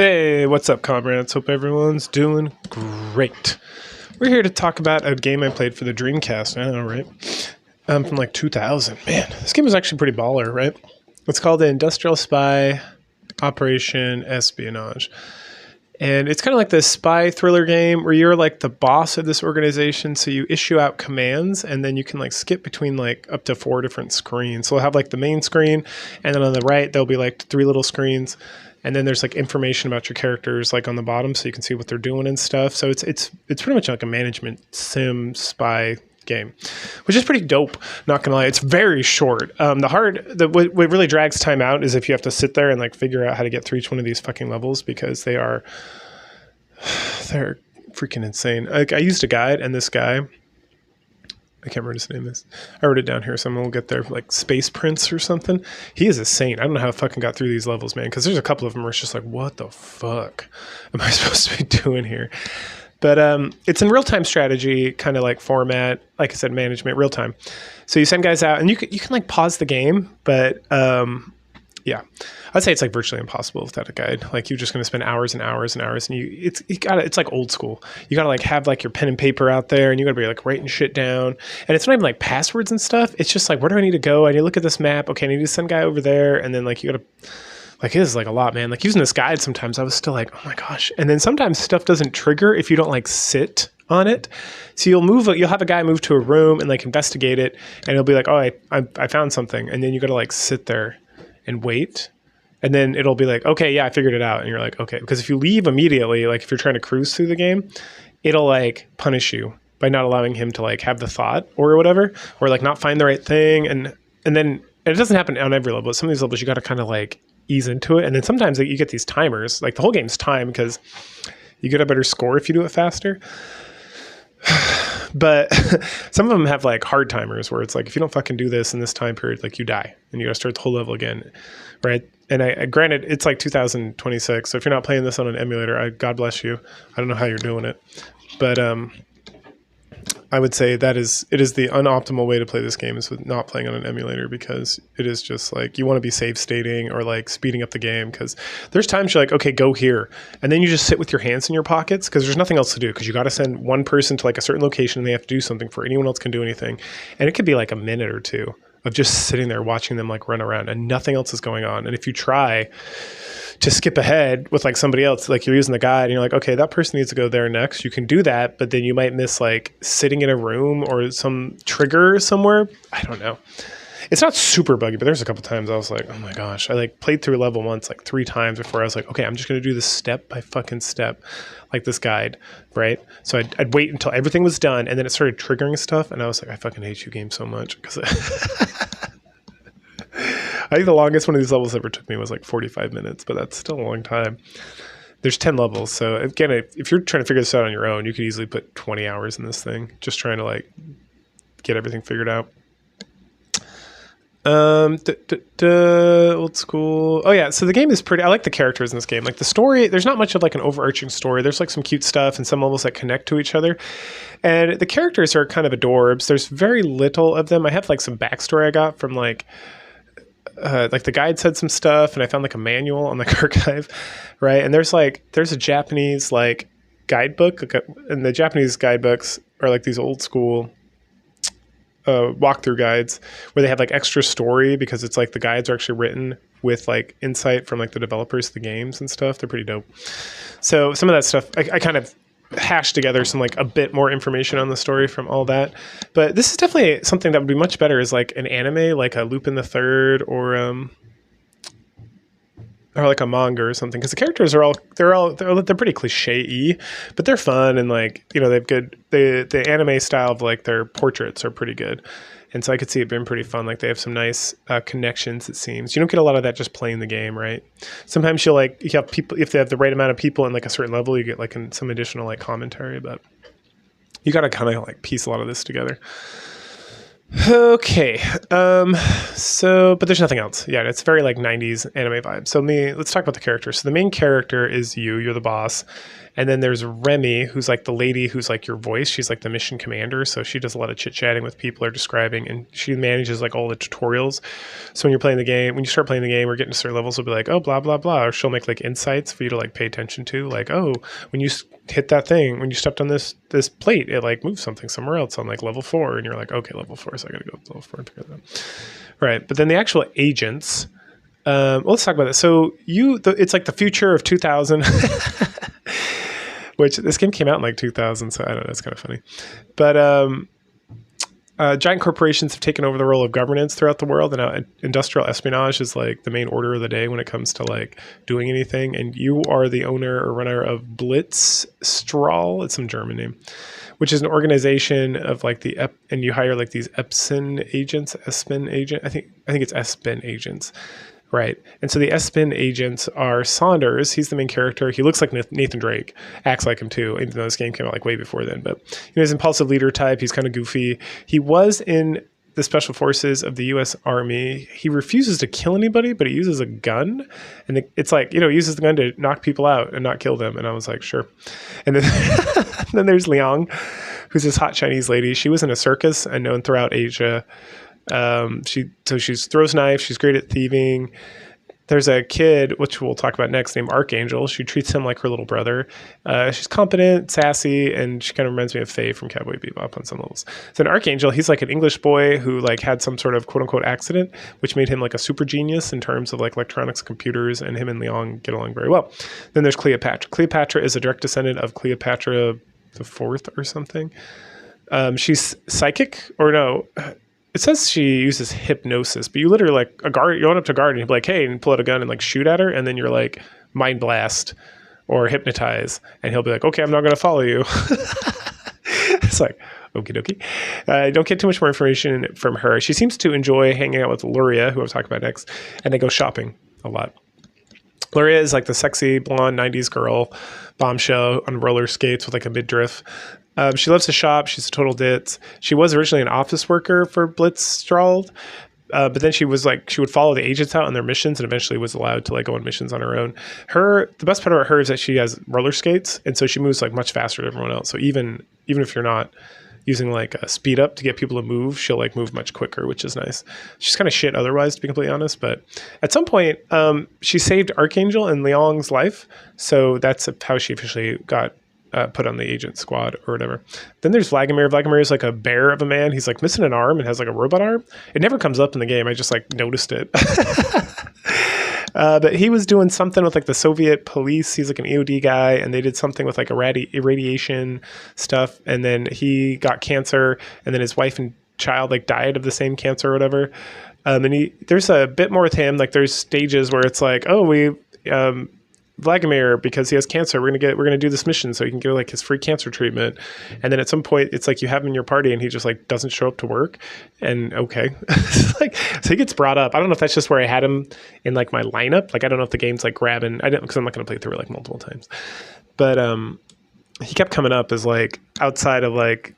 Hey, what's up, comrades? Hope everyone's doing great. We're here to talk about a game I played for the Dreamcast. I know, right? From like 2000. Man, this game was actually pretty baller, right? It's called the Industrial Spy Operation Espionage. And it's kind of like this spy thriller game where you're like the boss of this organization. So you issue out commands and then you can like skip between like up to 4 different screens. So we'll have like the main screen, and then on the right, there'll be like 3 little screens. And then there's like information about your characters like on the bottom, so you can see what they're doing and stuff. So it's pretty much like a management sim spy game, which is pretty dope. Not gonna lie, it's very short. What really drags time out is if you have to sit there and like figure out how to get through each one of these fucking levels, because they're freaking insane. Like I used a guide, and this guy, I can't remember what his name is. I wrote it down here, someone will get there, like Space Prince or something. He is a saint. I don't know how I fucking got through these levels, man, because there's a couple of them where it's just like, what the fuck am I supposed to be doing here? But it's in real-time strategy, kind of like format, like I said, management, real-time. So you send guys out, and you can like pause the game, but yeah, I'd say it's like virtually impossible without a guide. Like you're just going to spend hours and hours and hours, and it's like old school. You got to like have like your pen and paper out there, and you got to be like writing shit down. And it's not even like passwords and stuff. It's just like, where do I need to go? I need to look at this map. Okay, I need to send guy over there. And then like you got to, like, it is like a lot, man. Like using this guide, sometimes I was still like, oh my gosh. And then sometimes stuff doesn't trigger if you don't like sit on it. So you'll have a guy move to a room and like investigate it, and he'll be like, oh, I found something. And then you got to like sit there and wait, and then it'll be like, okay, yeah, I figured it out. And you're like, okay, because if you leave immediately, like if you're trying to cruise through the game, it'll like punish you by not allowing him to like have the thought or whatever, or like not find the right thing. And then it doesn't happen on every level, but some of these levels you got to kind of like ease into it. And then sometimes you get these timers, like the whole game's time, because you get a better score if you do it faster. But some of them have like hard timers where it's like, if you don't fucking do this in this time period, like you die and you gotta start the whole level again, right? And I granted, it's like 2026, so if you're not playing this on an emulator, God bless you. I don't know how you're doing it, but I would say it is the unoptimal way to play this game, is with not playing on an emulator, because it is just like, you want to be save stating or like speeding up the game, because there's times you're like, okay, go here, and then you just sit with your hands in your pockets because there's nothing else to do, because you got to send one person to like a certain location and they have to do something before anyone else can do anything. And it could be like a minute or two of just sitting there watching them like run around and nothing else is going on. And if you try to skip ahead with like somebody else, like you're using the guide and you're like, okay, that person needs to go there next, you can do that, but then you might miss like sitting in a room or some trigger somewhere. I don't know. It's not super buggy, but there's a couple times I was like, oh my gosh, I like played through a level once like 3 times before I was like, okay, I'm just going to do this step by fucking step, like this guide, right? So I'd wait until everything was done, and then it started triggering stuff, and I was like, I fucking hate you game so much, because I think the longest one of these levels ever took me was like 45 minutes, but that's still a long time. There's 10 levels. So again, if you're trying to figure this out on your own, you could easily put 20 hours in this thing, just trying to like get everything figured out. Old school. Oh yeah. So the game is I like the characters in this game. Like the story, there's not much of like an overarching story. There's like some cute stuff and some levels that connect to each other. And the characters are kind of adorbs. There's very little of them. I have like some backstory I got from like the guide said some stuff, and I found like a manual on the archive, right? And there's a Japanese like guidebook, and the Japanese guidebooks are like these old school walkthrough guides where they have like extra story, because it's like the guides are actually written with like insight from like the developers of the games and stuff. They're pretty dope. So some of that stuff I kind of hash together some like a bit more information on the story from all that. But this is definitely something that would be much better as like an anime, like a Lupin the Third, or like a manga or something, because the characters are they're pretty cliche-y, but they're fun, and like, you know, they've good, the anime style of like their portraits are pretty good. And so I could see it being pretty fun. Like they have some nice connections, it seems. You don't get a lot of that just playing the game, right? Sometimes you have people, if they have the right amount of people in like a certain level, you get like some additional like commentary, but you got to kind of like piece a lot of this together. Okay. But there's nothing else. Yeah, it's very like 90s anime vibe. So let's talk about the character. So the main character is you're the boss, And then there's Remy, who's like the lady who's like your voice. She's like the mission commander. So she does a lot of chit chatting with people or describing, and she manages like all the tutorials. So when you're playing the game, when you start playing the game or getting to certain levels, it'll be like, oh, blah, blah, blah. Or she'll make like insights for you to like pay attention to. Like, oh, when you hit that thing, when you stepped on this plate, it like moves something somewhere else on like level 4. And you're like, okay, level 4. So I got to go to level 4 and figure that out. Right. But then the actual agents, let's talk about it. So it's like the future of 2000. Which this game came out in like 2000, so I don't know, it's kind of funny. But giant corporations have taken over the role of governance throughout the world, and now industrial espionage is like the main order of the day when it comes to like doing anything. And you are the owner or runner of Blitzstrahl, it's some German name, which is an organization of like and you hire like these Espionage agents, Espionage agent. I think it's Espionage agents. Right. And so the Espionage agents are Saunders. He's the main character. He looks like Nathan Drake, acts like him too, even though this game came out like way before then. But he's an impulsive leader type. He's kind of goofy. He was in the special forces of the U.S. Army. He refuses to kill anybody, but he uses a gun. And it's like, he uses the gun to knock people out and not kill them. And I was like, sure. And then, then there's Liang, who's this hot Chinese lady. She was in a circus and known throughout Asia. She throws knives. She's great at thieving. There's a kid, which we'll talk about next, named Archangel. She treats him like her little brother. She's competent, sassy, and she kind of reminds me of Faye from Cowboy Bebop on some levels. So an Archangel, he's like an English boy who like had some sort of quote unquote accident, which made him like a super genius in terms of like electronics, computers, and him and Liang get along very well. Then there's Cleopatra. Cleopatra is a direct descendant of Cleopatra the Fourth or something. She's psychic, or no. It says she uses hypnosis, but you literally like you went up to a guard and you'd be like, hey, and pull out a gun and like shoot at her. And then you're like mind blast or hypnotize. And he'll be like, okay, I'm not going to follow you. It's like, okie dokie. Don't get too much more information from her. She seems to enjoy hanging out with Luria, who I'll talk about next. And they go shopping a lot. Luria is like the sexy blonde 90s girl bombshell on roller skates with like a midriff. She loves to shop. She's a total ditz. She was originally an office worker for Blitzstrahl, but then she would follow the agents out on their missions and eventually was allowed to like go on missions on her own. The best part about her is that she has roller skates, and so she moves like much faster than everyone else. So even if you're not using like a speed up to get people to move, she'll like move much quicker, which is nice. She's kind of shit otherwise, to be completely honest, but at some point she saved Archangel and Liang's life, so that's how she officially got put on the agent squad or whatever. Then there's Vladimir. Vladimir is like a bear of a man. He's like missing an arm and has like a robot arm. It never comes up in the game. I just like noticed it. But he was doing something with like the Soviet police. He's like an EOD guy, and they did something with like irradiation stuff. And then he got cancer, and then his wife and child like died of the same cancer or whatever. And there's a bit more with him. Like there's stages where it's like, oh, Vladimir, because he has cancer, we're gonna do this mission so he can get like his free cancer treatment. And then at some point it's like you have him in your party and he just like doesn't show up to work. And okay. Like, so he gets brought up. I don't know if that's just where I had him in like my lineup. Like I don't know if the game's like grabbing, because I'm not gonna play through it like multiple times. But he kept coming up as like outside of like,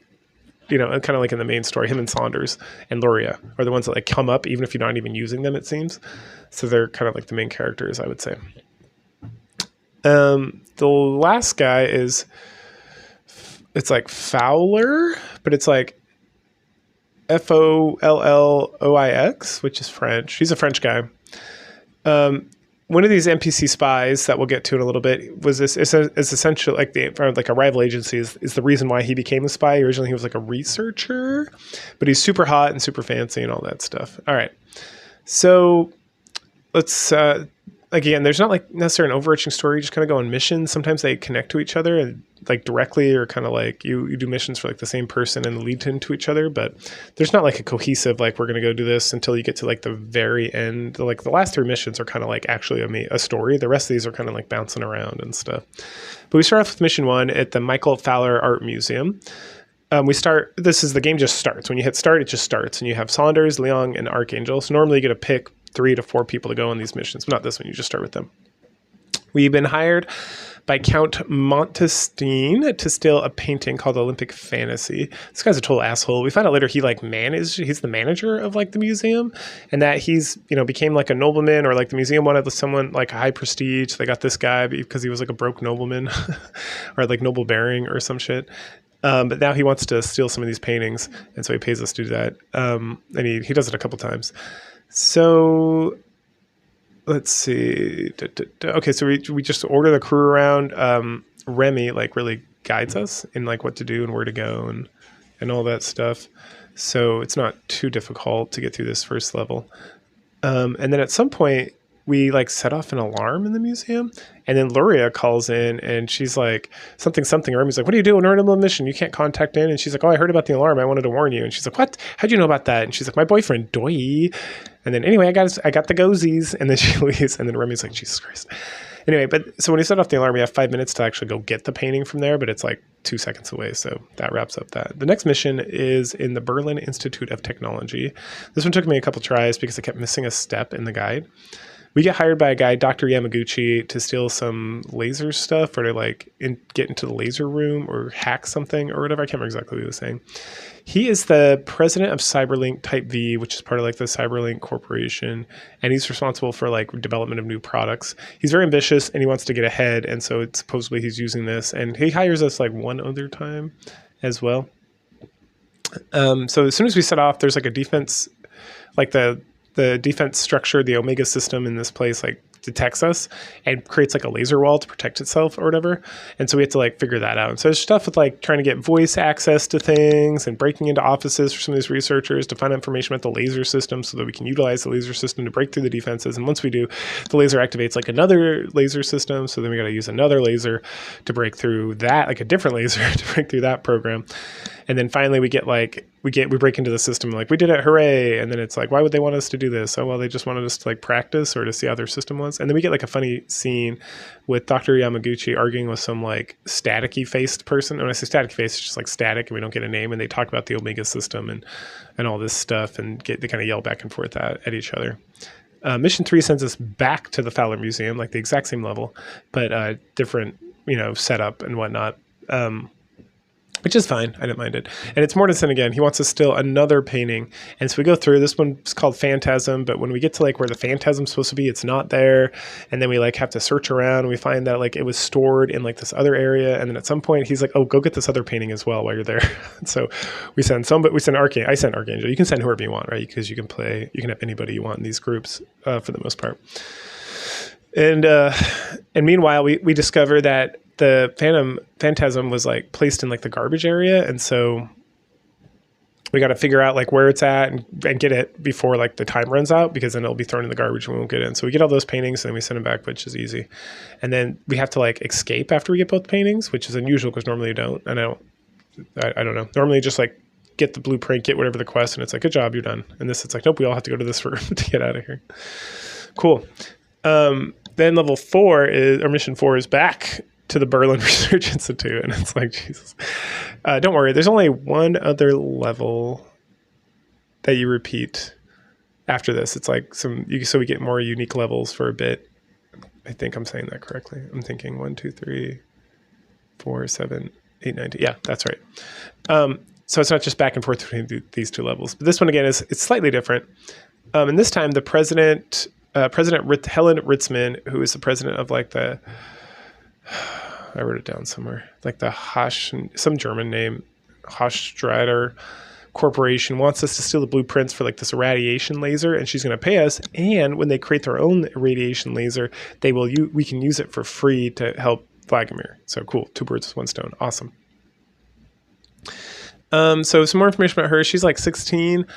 kind of like in the main story. Him and Saunders and Luria are the ones that like come up even if you're not even using them, it seems. So they're kind of like the main characters, I would say. The last guy it's like Fowler, but it's like Follloix, which is French. He's a French guy. One of these NPC spies that we'll get to in a little bit is essentially like a rival agency is the reason why he became a spy. Originally, he was like a researcher, but he's super hot and super fancy and all that stuff. All right. So let's, again, there's not like necessarily an overarching story. You just kind of go on missions. Sometimes they connect to each other and like directly, or kind of like you do missions for like the same person and lead into each other. But there's not like a cohesive, like we're going to go do this until you get to like the very end. Like the last 3 missions are kind of like actually a story. The rest of these are kind of like bouncing around and stuff. But we start off with mission 1 at the Michael Fowler Art Museum. The game just starts. When you hit start, it just starts. And you have Saunders, Liang, and Archangel. So normally you get to pick 3 to 4 people to go on these missions, but not this one. You just start with them. We've been hired by Count Montestine to steal a painting called Olympic Fantasy. This guy's a total asshole. We find out later he's the manager of like the museum, and that he's, became like a nobleman, or like the museum wanted someone like high prestige. So they got this guy because he was like a broke nobleman or like noble bearing or some shit. But now he wants to steal some of these paintings, and so he pays us to do that. And he does it a couple times. So let's see. Okay, so we just order the crew around. Remy like really guides us in like what to do and where to go and all that stuff. So it's not too difficult to get through this first level. And then at some point we like set off an alarm in the museum, and then Luria calls in and she's like, something. Remy's like, what are you doing? We're in a mission. You can't contact in. And she's like, oh, I heard about the alarm. I wanted to warn you. And she's like, what? How'd you know about that? And she's like, my boyfriend, Doi. And then anyway, I got the gozies. And then she leaves. And then Remy's like, Jesus Christ. Anyway, but so when we set off the alarm, we have 5 minutes to actually go get the painting from there, but it's like 2 seconds away. So that wraps up that. The next mission is in the Berlin Institute of Technology. This one took me a couple tries because I kept missing a step in the guide. We get hired by a guy, Dr. Yamaguchi, to steal some laser stuff, or to like get into the laser room or hack something or whatever. I can't remember exactly what he was saying. He is the president of Cyberlink Type V, which is part of like the Cyberlink Corporation, and he's responsible for like development of new products. He's very ambitious and he wants to get ahead, and so it's supposedly he's using this, and he hires us like one other time as well. So as soon as we set off, there's like a defense, like the defense structure, the Omega system in this place, like detects us and creates like a laser wall to protect itself or whatever. And so we have to like figure that out. And so there's stuff with like trying to get voice access to things and breaking into offices for some of these researchers to find information about the laser system so that we can utilize the laser system to break through the defenses. And once we do, the laser activates like another laser system. So then we got to use another laser to break through that, like a different laser to break through that program. And then finally we break into the system, like we did it, hooray. And then it's like, why would they want us to do this? Oh, well, they just wanted us to like practice or to see how their system was. And then we get like a funny scene with Dr. Yamaguchi arguing with some like staticky faced person. And when I say staticky face, it's just like static and we don't get a name. And they talk about the Omega system and all this stuff, and they kind of yell back and forth at each other. Mission 3 sends us back to the Fowler Museum, like the exact same level, but different, setup and whatnot. Which is fine. I didn't mind it. And it's Mortensen again. He wants to steal another painting. And so we go through. This one's called Phantasm. But when we get to like where the Phantasm's supposed to be, it's not there. And then we like have to search around. And we find that like it was stored in like this other area. And then at some point he's like, oh, go get this other painting as well while you're there. So we send Archangel. I sent Archangel. You can send whoever you want, right? Because you can have anybody you want in these groups for the most part. And meanwhile, we discover that the Phantasm was like placed in like the garbage area, and so we got to figure out like where it's at and get it before like the time runs out, because then it'll be thrown in the garbage and we won't get in. So we get all those paintings and then we send them back, which is easy. And then we have to like escape after we get both paintings, which is unusual because normally you don't. And I don't know. Normally just like get the blueprint, get whatever the quest, and it's like, good job, you're done. And this, it's like, nope, we all have to go to this room to get out of here. Cool. Then mission 4 is back to the Berlin Research Institute, and it's like, Jesus. Don't worry, there's only one other level that you repeat after this. It's like so we get more unique levels for a bit. I think I'm saying that correctly. I'm thinking 1, 2, 3, 4, 7, 8, 9, 10. Yeah, that's right. So it's not just back and forth between these two levels. But this one, again, it's slightly different. And this time, the President Helen Ritzman, who is the president of like the... I wrote it down somewhere, like the some German name, Hochstreiter Corporation, wants us to steal the blueprints for like this irradiation laser, and she's going to pay us. And when they create their own irradiation laser, we can use it for free to help Vladimir. So cool, 2 birds with 1 stone. Awesome. So some more information about her. She's like 16.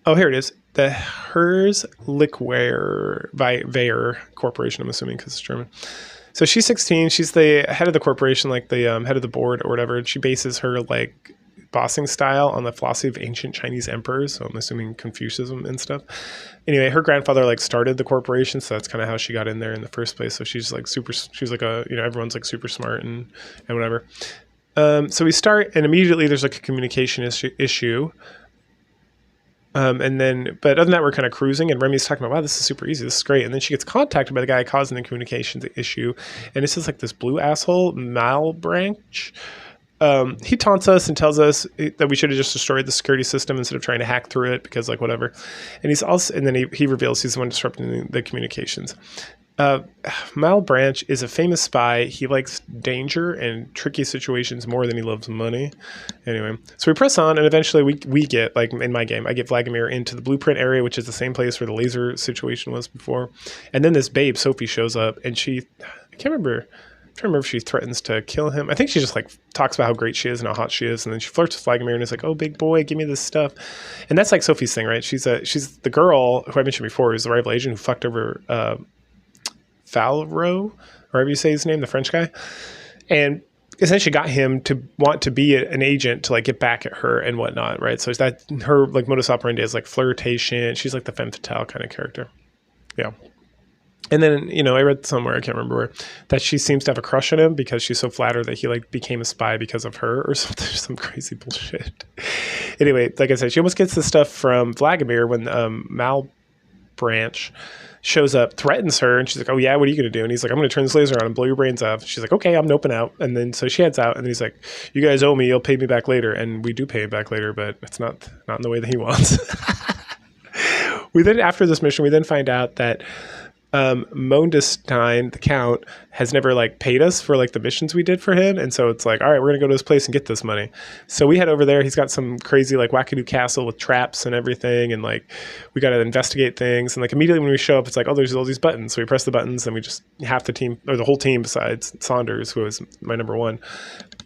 Oh, here it is. The Herzlichware Weyer Corporation, I'm assuming because it's German. So she's 16. She's the head of the corporation, like the head of the board or whatever. And she bases her like bossing style on the philosophy of ancient Chinese emperors. So I'm assuming Confucianism and stuff. Anyway, her grandfather like started the corporation, so that's kind of how she got in there in the first place. So she's like she's like everyone's like super smart and whatever. So we start, and immediately there's like a communication issue. And then, but other than that, we're kind of cruising, and Remy's talking about, wow, this is super easy. This is great. And then she gets contacted by the guy causing the communications issue. And it's just like this blue asshole, Malbranch. He taunts us and tells us that we should have just destroyed the security system instead of trying to hack through it because like whatever. And and then he reveals he's the one disrupting the communications. Malbranch is a famous spy. He likes danger and tricky situations more than he loves money. Anyway, so we press on, and eventually we get, like in my game, I get Vladimir into the blueprint area, which is the same place where the laser situation was before. And then this babe, Sophie, shows up, and I can't remember if she threatens to kill him. I think she just like talks about how great she is and how hot she is, and then she flirts with Vladimir and is like, "Oh, big boy, give me this stuff." And that's like Sophie's thing, right? She's the girl who I mentioned before, who's the rival agent who fucked over Falro, or however you say his name, the French guy, and essentially got him to want to be an agent to like get back at her and whatnot, right? So is that her like modus operandi is like flirtation? She's like the femme fatale kind of character, yeah. And then, I read somewhere, I can't remember where, that she seems to have a crush on him because she's so flattered that he like became a spy because of her or something, some crazy bullshit. Anyway, like I said, she almost gets the stuff from Vladimir when Malbranch shows up, threatens her, and she's like, "Oh yeah, what are you going to do?" And he's like, "I'm going to turn this laser on and blow your brains off." She's like, "Okay, I'm noping out." And then so she heads out, and then he's like, "You guys owe me, you'll pay me back later." And we do pay him back later, but it's not in the way that he wants. After this mission, we then find out that Mondestein, the Count, has never like paid us for like the missions we did for him, and so it's like, all right, we're gonna go to this place and get this money. So we head over there. He's got some crazy like wackadoo castle with traps and everything, and like we got to investigate things. And like immediately when we show up, it's like, oh, there's all these buttons. So we press the buttons, and we just half the team, or the whole team besides Saunders, who was my number one,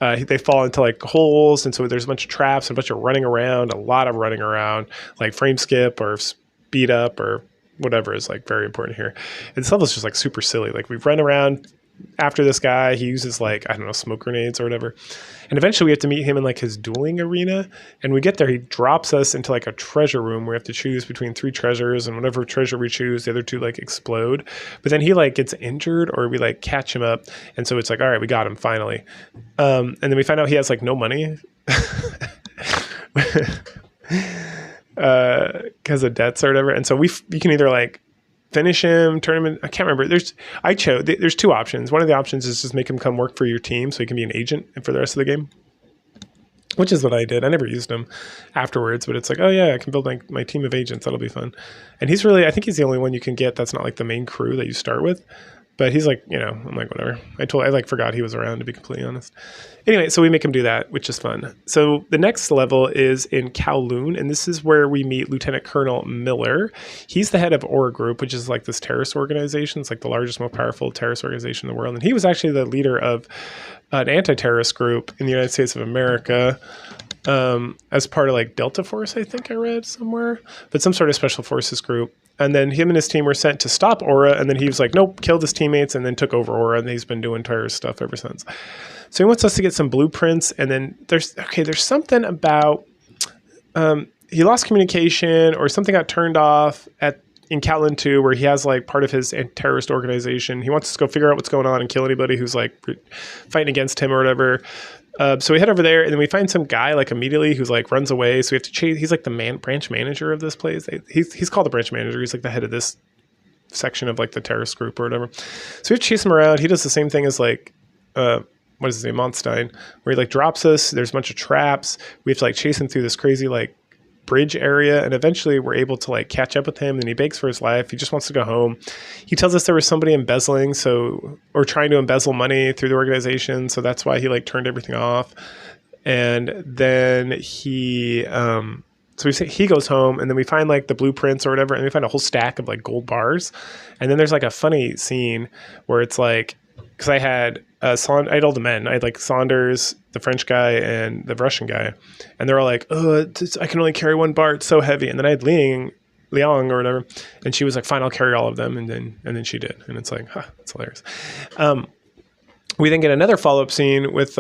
they fall into like holes, and so there's a bunch of traps and a bunch of running around, a lot of running around, like frame skip or speed up or whatever is like very important here. And this level is just like super silly. Like we run around after this guy. He uses like, I don't know, smoke grenades or whatever. And eventually we have to meet him in like his dueling arena. And we get there, he drops us into like a treasure room where we have to choose between 3 treasures, and whatever treasure we choose, the other 2 like explode. But then he like gets injured, or we like catch him up. And so it's like, all right, we got him finally. And then we find out he has like no money. Because of debts or whatever. And so you can either like finish him, turn him in. I can't remember. There's 2 options. One of the options is just make him come work for your team so he can be an agent for the rest of the game, which is what I did. I never used him afterwards, but it's like, oh yeah, I can build my team of agents. That'll be fun. And I think he's the only one you can get that's not like the main crew that you start with. But he's like, I'm like, whatever. I like forgot he was around, to be completely honest. Anyway, so we make him do that, which is fun. So the next level is in Kowloon, and this is where we meet Lieutenant Colonel Miller. He's the head of Aura Group, which is like this terrorist organization. It's like the largest, most powerful terrorist organization in the world. And he was actually the leader of an anti-terrorist group in the United States of America, as part of like Delta Force, I think I read somewhere, but some sort of special forces group. And then him and his team were sent to stop Aura, and then he was like, nope, killed his teammates, and then took over Aura, and he's been doing terrorist stuff ever since. So he wants us to get some blueprints, and then there's something about he lost communication, or something got turned off in Kowloon 2, where he has like part of his terrorist organization. He wants us to go figure out what's going on and kill anybody who's like fighting against him or whatever. So we head over there, and then we find some guy like immediately who's like runs away. So we have to chase. He's like the branch manager of this place. He's called the branch manager. He's like the head of this section of like the terrorist group or whatever. So we have to chase him around. He does the same thing as like, what is his name? Monstein, where he like drops us. There's a bunch of traps. We have to like chase him through this crazy like bridge area, and eventually we're able to like catch up with him, and he begs for his life. He just wants to go home. He tells us there was somebody embezzling or trying to embezzle money through the organization, so that's why he like turned everything off. And then he he goes home, and then we find like the blueprints or whatever, and we find a whole stack of like gold bars. And then there's like a funny scene where it's like, because I had I had all the men. I had like Saunders, the French guy, and the Russian guy, and they're all like, "Oh, I can only carry 1 bar. It's so heavy." And then I had Liang or whatever, and she was like, "Fine, I'll carry all of them." And then she did, and it's like, that's hilarious. We then get another follow-up scene with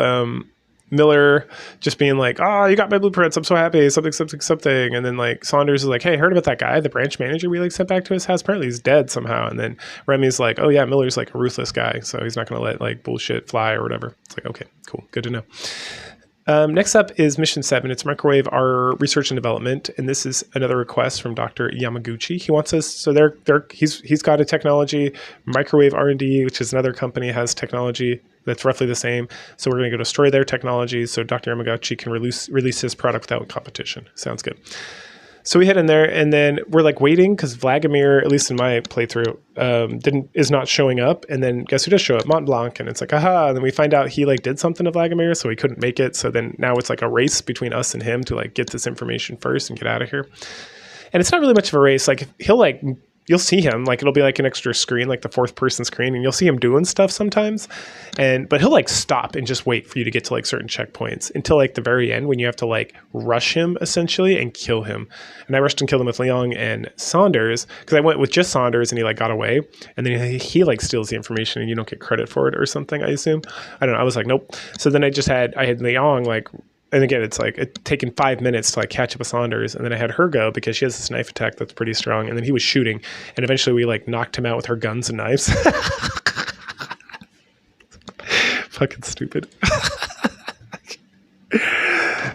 Miller just being like, "Oh, you got my blueprints. I'm so happy. Something." And then like Saunders is like, "Hey, heard about that guy, the branch manager we like sent back to his house? Apparently he's dead somehow." And then Remy's like, "Oh yeah, Miller's like a ruthless guy, so he's not going to let like bullshit fly or whatever." It's like, okay, cool. Good to know. Next up is Mission 7. It's microwave our research and development, and this is another request from Dr. Yamaguchi. He wants us, so he's got a technology, microwave R&D, which is another company, has technology that's roughly the same. So we're going to go destroy their technology so Dr. Yamaguchi can release his product without competition. Sounds good. So we head in there, and then we're like waiting because Vladimir, at least in my playthrough, is not showing up. And then guess who does show up? Mont Blanc, and it's like, aha! And then we find out he like did something to Vladimir, so he couldn't make it. So then now it's like a race between us and him to like get this information first and get out of here. And it's not really much of a race. Like he'll like. You'll see him, like it'll be like an extra screen, like the fourth person screen, and you'll see him doing stuff sometimes. But he'll like stop and just wait for you to get to like certain checkpoints until like the very end when you have to like rush him essentially and kill him. And I rushed and killed him with Leong and Saunders because I went with just Saunders and he like got away, and then he like steals the information and you don't get credit for it or something, I assume. I don't know. I was like, nope. So then I had Leong like. And again, it's like it's taken 5 minutes to like catch up with Saunders, and then I had her go because she has this knife attack that's pretty strong, and then he was shooting, and eventually we like knocked him out with her guns and knives. Fucking stupid.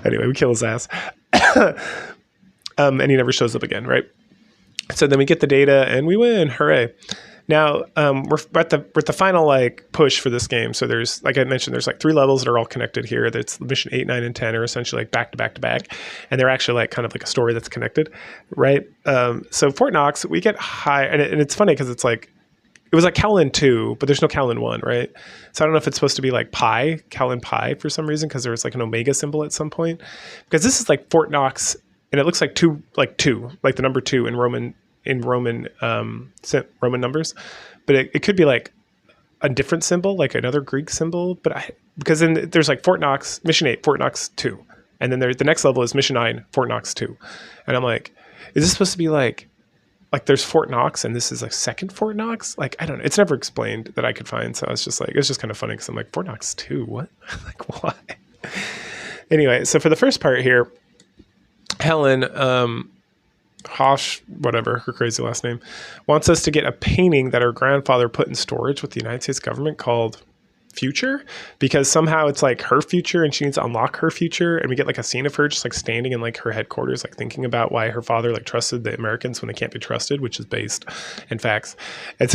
Anyway, we kill his ass, and he never shows up again, right? So then we get the data and we win, hooray! Now we're at the final like push for this game. So there's, like I mentioned, there's like 3 levels that are all connected here. That's mission 8, 9, and 10 are essentially like back to back to back, and they're actually like kind of like a story that's connected, right? So Fort Knox, we get high, and it's funny because it's like it was like Kowloon 2, but there's no Kowloon 1, right? So I don't know if it's supposed to be like pi, Kowloon pi for some reason because there was like an omega symbol at some point. Because this is like Fort Knox, and it looks like two, like the number 2 in Roman numbers, but it could be like a different symbol, like another Greek symbol. But because then there's like Fort Knox, Mission 8, Fort Knox 2, and then the next level is Mission 9, Fort Knox 2, and I'm like, is this supposed to be like there's Fort Knox and this is like second Fort Knox? Like I don't know, it's never explained that I could find. So I was just like, it's just kind of funny because I'm like, Fort Knox 2, what? Like why? Anyway, so for the first part here, Helen, Hosh, whatever, her crazy last name, wants us to get a painting that her grandfather put in storage with the United States government called Future, because somehow it's like her future and she needs to unlock her future. And we get like a scene of her just like standing in like her headquarters, like thinking about why her father like trusted the Americans when they can't be trusted, which is based in facts. It's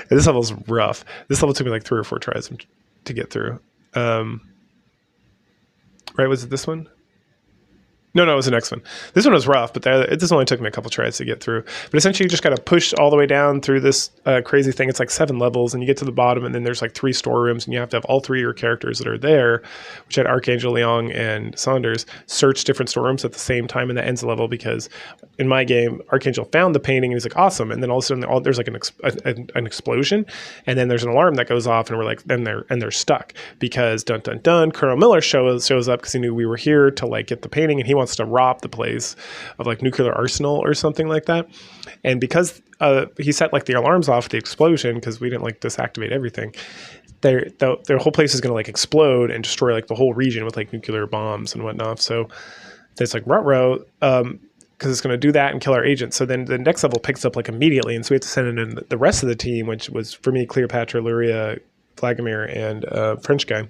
this level's rough. This level took me like 3 or 4 tries to get through. Right, was it this one? No, it was the next one. This one was rough, but this only took me a couple tries to get through. But essentially, you just got to push all the way down through this crazy thing. It's like 7 levels, and you get to the bottom, and then there's like 3 storerooms, and you have to have all 3 of your characters that are there, which had Archangel, Leong, and Saunders, search different storerooms at the same time, and that ends the level because in my game, Archangel found the painting, and he's like, awesome. And then all of a sudden, there's like an explosion, and then there's an alarm that goes off, and we're like, they're stuck because dun dun dun, Colonel Miller shows up because he knew we were here to like get the painting, and he wants to rob the place of like nuclear arsenal or something like that. And because he set like the alarms off the explosion because we didn't like disactivate everything, their whole place is going to like explode and destroy like the whole region with like nuclear bombs and whatnot. So it's like ruh-roh, because it's going to do that and kill our agent. So then the next level picks up like immediately, and so we have to send in the rest of the team, which was for me Cleopatra, Luria, Vladimir, and French guy.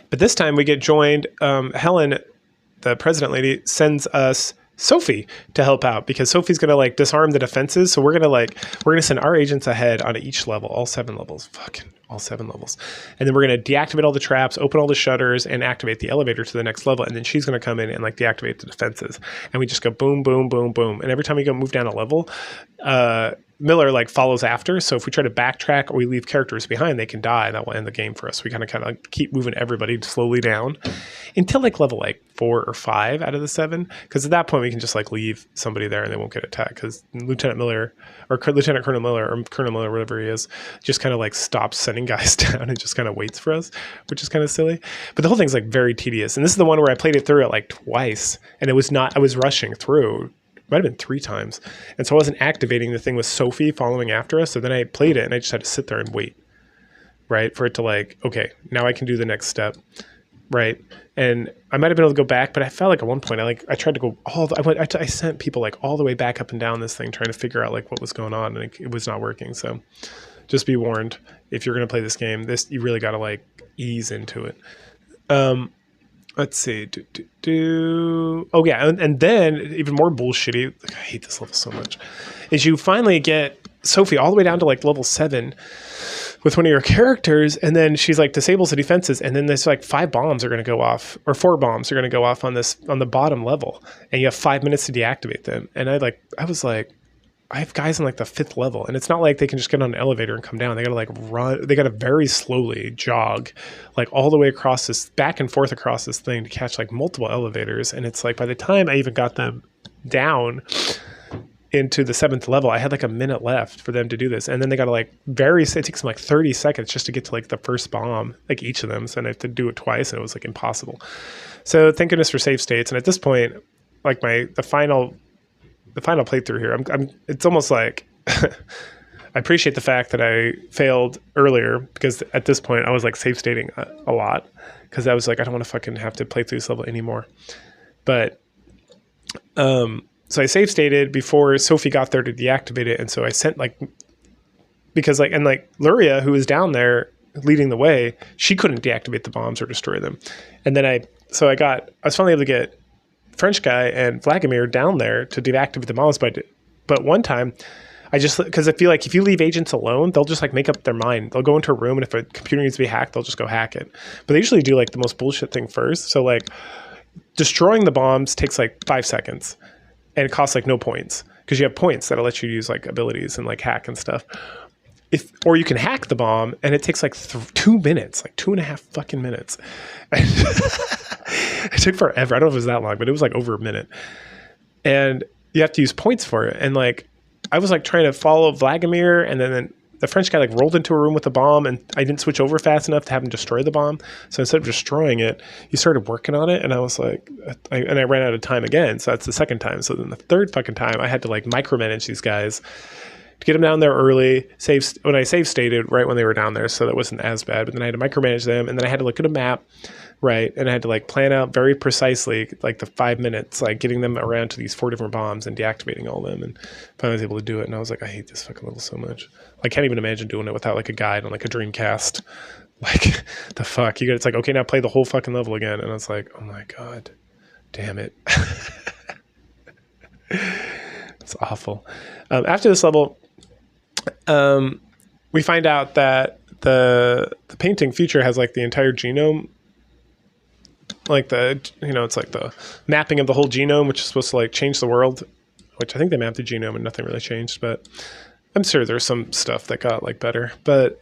But this time we get joined. Helen, the president lady, sends us Sophie to help out because Sophie's going to like disarm the defenses. So we're going to send our agents ahead on each level, all 7 levels, all 7 levels. And then we're going to deactivate all the traps, open all the shutters, and activate the elevator to the next level. And then she's going to come in and like deactivate the defenses. And we just go boom, boom, boom, boom. And every time we go move down a level, Miller like follows after. So if we try to backtrack or we leave characters behind, they can die, and that will end the game for us. We kind of keep moving everybody slowly down until like level like 4 or 5 out of the 7. Because at that point we can just like leave somebody there and they won't get attacked. Because Lieutenant Miller or Lieutenant Colonel Miller or Colonel Miller, whatever he is, just kind of like stops sending guys down and just kind of waits for us, which is kind of silly. But the whole thing's like very tedious. And this is the one where I played it through it like twice, and I was rushing through. Might have been 3 times. And so I wasn't activating the thing with Sophie following after us. So then I played it and I just had to sit there and wait, right? For it to like, okay, now I can do the next step, right? And I might have been able to go back, but I felt like at one point I tried to go I sent people like all the way back up and down this thing trying to figure out like what was going on, and it was not working. So Just be warned. If you're going to play this game, you really got to like ease into it. Let's see. Oh yeah, and then even more bullshitty. I hate this level so much. Is you finally get Sophie all the way down to like level 7 with one of your characters, and then she's like disables the defenses, and then there's like 5 bombs are going to go off, or 4 bombs are going to go off on the bottom level, and you have 5 minutes to deactivate them. And I was like, I have guys on like the 5th level, and it's not like they can just get on an elevator and come down. They got to like run. They got to very slowly jog like all the way across this, back and forth across this thing to catch like multiple elevators. And it's like, by the time I even got them down into the 7th level, I had like a minute left for them to do this. And then they got to like it takes them like 30 seconds just to get to like the first bomb, like each of them. So I have to do it twice, and it was like impossible. So thank goodness for save states. And at this point, like the final playthrough here, it's almost like I appreciate the fact that I failed earlier, because at this point I was like save stating a lot, because I was like, I don't want to fucking have to play through this level anymore. But so I save stated before Sophie got there to deactivate it, and so I sent because Luria, who was down there leading the way, she couldn't deactivate the bombs or destroy them. And then I was finally able to get French guy and Vladimir down there to deactivate the bombs, but one time because I feel like if you leave agents alone, they'll just like make up their mind. They'll go into a room, and if a computer needs to be hacked, they'll just go hack it. But they usually do like the most bullshit thing first. So like destroying the bombs takes like 5 seconds, and it costs like no points, because you have points that'll let you use like abilities and like hack and stuff. Or you can hack the bomb, and it takes like 2 minutes, like 2.5 fucking minutes. It took forever. I don't know if it was that long, but it was like over a minute. And you have to use points for it. And like, I was like trying to follow Vladimir, and then the French guy like rolled into a room with a bomb, and I didn't switch over fast enough to have him destroy the bomb. So instead of destroying it, he started working on it, and I was like, I ran out of time again. So that's the second time. So then the third fucking time, I had to like micromanage these guys to get them down there early. When I save stated right when they were down there, so that wasn't as bad. But then I had to micromanage them, and then I had to look at a map. Right. And I had to like plan out very precisely like the 5 minutes, like getting them around to these 4 different bombs and deactivating all of them. And finally I was able to do it. And I was like, I hate this fucking level so much. I can't even imagine doing it without like a guide on like a Dreamcast. Like the fuck it's like, okay, now play the whole fucking level again. And I was like, oh my God, damn it. It's awful. After this level, we find out that the painting feature has like the entire genome, like it's like the mapping of the whole genome, which is supposed to like change the world, which I think they mapped the genome and nothing really changed, but I'm sure there's some stuff that got like better. But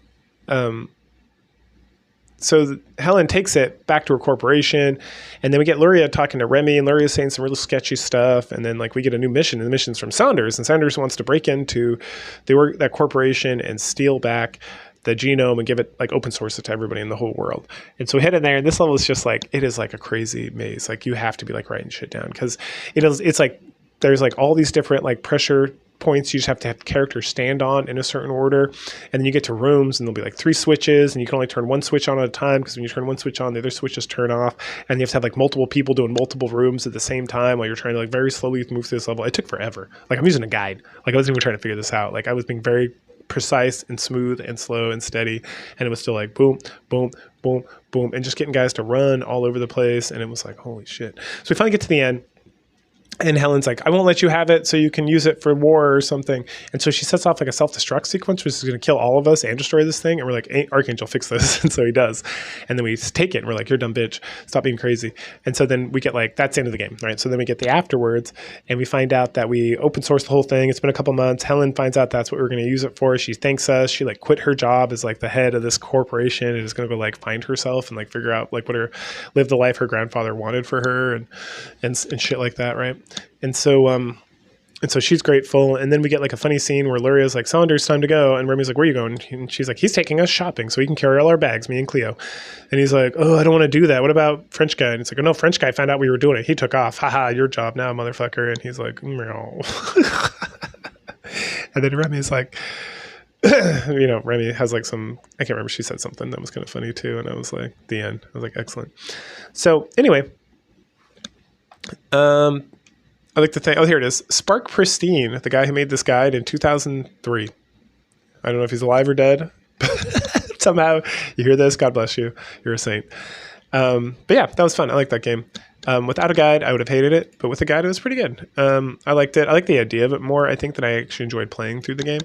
so Helen takes it back to her corporation, and then we get Luria talking to Remy, and Luria's saying some really sketchy stuff, and then like we get a new mission, and the mission's from Saunders, and Saunders wants to break into that corporation and steal back the genome and give it like open source it to everybody in the whole world. And so we head in there, and this level is just like, it is like a crazy maze. Like you have to be like writing shit down, because it's like there's like all these different like pressure points you just have to have characters stand on in a certain order, and then you get to rooms, and there'll be like 3 switches, and you can only turn one switch on at a time, because when you turn one switch on, the other switches turn off, and you have to have like multiple people doing multiple rooms at the same time while you're trying to like very slowly move through this level. It took forever. Like I'm using a guide. Like I wasn't even trying to figure this out. Like I was being very precise and smooth and slow and steady, and it was still like boom, boom, boom, boom, and just getting guys to run all over the place, and it was like, holy shit. So we finally get to the end, and Helen's like, I won't let you have it so you can use it for war or something. And so she sets off like a self-destruct sequence, which is going to kill all of us and destroy this thing. And we're like, hey, Archangel, fix this. And so he does. And then we take it, and we're like, you're a dumb bitch. Stop being crazy. And so then we get like, that's the end of the game, right? So then we get the afterwards, and we find out that we open source the whole thing. It's been a couple months. Helen finds out that's what we're going to use it for. She thanks us. She like quit her job as like the head of this corporation, and is going to go like find herself and like figure out like live the life her grandfather wanted for her, and shit like that, right? And so she's grateful. And then we get like a funny scene where Luria's like, Saunders, time to go. And Remy's like, where are you going? And she's like, he's taking us shopping so he can carry all our bags, me and Cleo. And he's like, oh, I don't want to do that. What about French guy? And it's like, oh no, French guy found out we were doing it. He took off. Haha, your job now, motherfucker. And he's like, meow. And then Remy's like, Remy has like I can't remember, she said something that was kind of funny too. And I was like, the end. I was like, excellent. So anyway, I like to think, oh, here it is. Spark Pristine, the guy who made this guide in 2003. I don't know if he's alive or dead. Somehow you hear this, God bless you. You're a saint. But yeah, that was fun. I liked that game. Without a guide, I would have hated it, but with a guide, it was pretty good. I liked it. I like the idea of it more, I think, than I actually enjoyed playing through the game.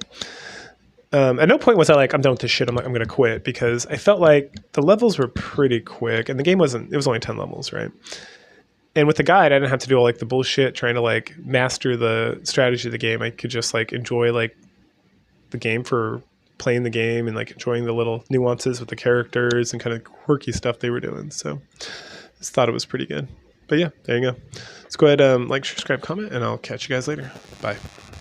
At no point was I like, I'm done with this shit. I'm going to quit, because I felt like the levels were pretty quick, and the game it was only 10 levels, right? And with the guide, I didn't have to do all like the bullshit trying to like master the strategy of the game. I could just like enjoy like the game for playing the game, and like enjoying the little nuances with the characters and kind of quirky stuff they were doing. So I just thought it was pretty good. But yeah, there you go. Let's go ahead, like, share, subscribe, comment, and I'll catch you guys later. Bye.